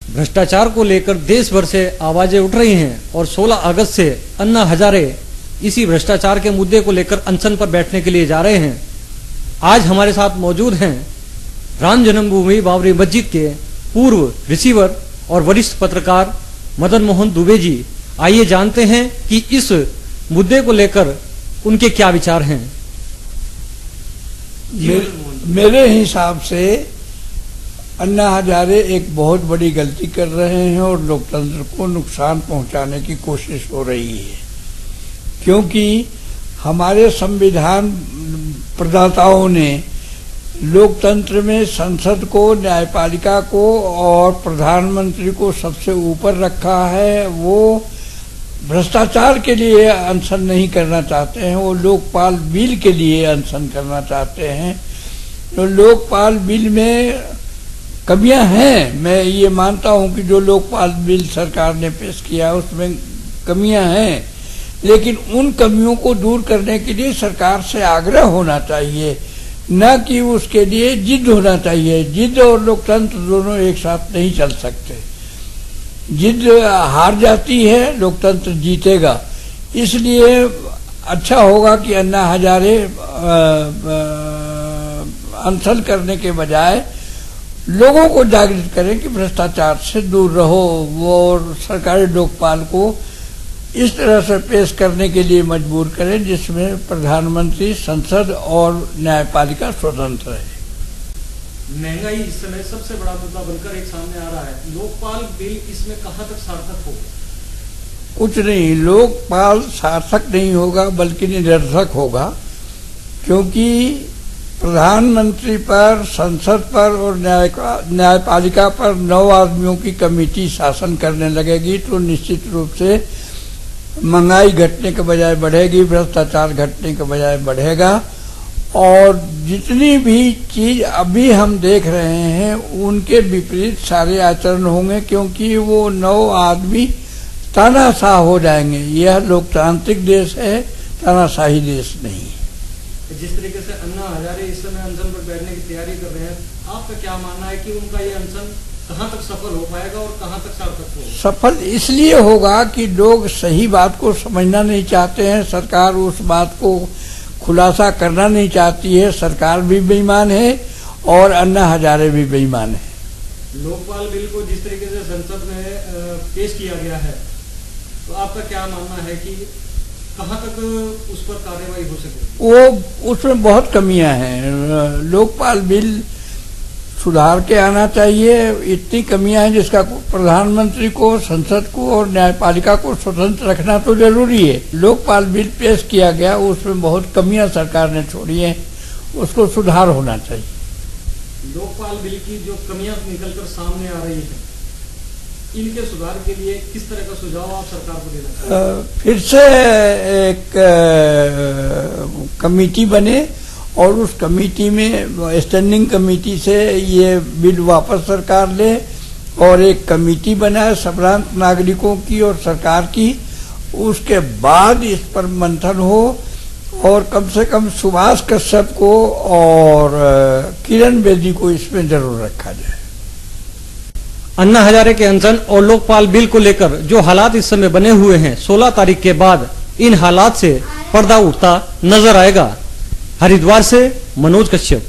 भ्रष्टाचार को लेकर देश भर से आवाजें उठ रही हैं और 16 अगस्त से अन्ना हजारे इसी भ्रष्टाचार के मुद्दे को लेकर अनशन पर बैठने के लिए जा रहे हैं। आज हमारे साथ मौजूद हैं राम जन्मभूमि बाबरी मस्जिद के पूर्व रिसीवर और वरिष्ठ पत्रकार मदन मोहन दुबे जी। आइए जानते हैं कि इस मुद्दे को लेकर उनके क्या विचार हैं। मेरे हिसाब से अन्ना हजारे एक बहुत बड़ी गलती कर रहे हैं और लोकतंत्र को नुकसान पहुंचाने की कोशिश हो रही है, क्योंकि हमारे संविधान प्रदाताओं ने लोकतंत्र में संसद को, न्यायपालिका को और प्रधानमंत्री को सबसे ऊपर रखा है। वो भ्रष्टाचार के लिए अनशन नहीं करना चाहते हैं, वो लोकपाल बिल के लिए अनशन करना चाहते हैं। तो लोकपाल बिल में कमियां हैं, मैं ये मानता हूं कि जो लोकपाल बिल सरकार ने पेश किया उसमें कमियां हैं, लेकिन उन कमियों को दूर करने के लिए सरकार से आग्रह होना चाहिए, न कि उसके लिए जिद होना चाहिए। जिद और लोकतंत्र दोनों एक साथ नहीं चल सकते। जिद हार जाती है, लोकतंत्र जीतेगा। इसलिए अच्छा होगा कि अन्ना हजारे अनशन करने के बजाय लोगों को जागृत करें कि भ्रष्टाचार से दूर रहो, और सरकारी लोकपाल को इस तरह से पेश करने के लिए मजबूर करें जिसमें प्रधानमंत्री, संसद और न्यायपालिका स्वतंत्र है। महंगाई इस समय सबसे बड़ा मुद्दा बनकर एक सामने आ रहा है। लोकपाल बिल इसमें कहां तक सार्थक होगा? कुछ नहीं, लोकपाल सार्थक नहीं होगा बल्कि निरर्थक होगा, क्योंकि प्रधानमंत्री पर, संसद पर और न्यायपालिका पर 9 आदमियों की कमेटी शासन करने लगेगी तो निश्चित रूप से महंगाई घटने के बजाय बढ़ेगी, भ्रष्टाचार घटने के बजाय बढ़ेगा। और जितनी भी चीज अभी हम देख रहे हैं उनके विपरीत सारे आचरण होंगे, क्योंकि वो 9 आदमी तानाशाह हो जाएंगे। यह लोकतांत्रिक देश है, तानाशाही देश नहीं है। जिस तरीके से अन्ना हजारे इस समय अनशन पर बैठने की तैयारी कर रहे हैं, आपका क्या मानना है कि उनका ये अनशन कहां तक सफल हो पाएगा और कहां तक सार्थक होगा? सफल इसलिए होगा कि लोग सही बात को समझना नहीं चाहते हैं, सरकार उस बात को खुलासा करना नहीं चाहती है। सरकार भी बेईमान है और अन्ना हजारे भी बेईमान है। लोकपाल बिल को जिस तरीके से संसद में पेश किया गया है, तो आपका क्या मानना है कि कहां तक उस पर कार्रवाई हो सके? वो उसमें बहुत कमियां हैं। लोकपाल बिल सुधार के आना चाहिए। इतनी कमियां हैं जिसका प्रधानमंत्री को, संसद को और न्यायपालिका को स्वतंत्र रखना तो जरूरी है। लोकपाल बिल पेश किया गया, उसमें बहुत कमियां सरकार ने छोड़ी हैं, उसको सुधार होना चाहिए। लोकपाल बिल की जो कमियां निकलकर सामने आ रही है, इनके सुधार के लिए किस तरह का सुझाव आप सरकार को देना चाहते? फिर से एक कमेटी बने और उस कमेटी में, स्टैंडिंग कमेटी से ये बिल वापस सरकार ले और एक कमेटी बनाए संभ्रांत नागरिकों की और सरकार की। उसके बाद इस पर मंथन हो और कम से कम सुभाष कश्यप को और किरण बेदी को इसमें जरूर रखा जाए। अन्ना हजारे के अनशन और लोकपाल बिल को लेकर जो हालात इस समय बने हुए हैं, 16 तारीख के बाद इन हालात से पर्दा उठता नजर आएगा। हरिद्वार से मनोज कश्यप।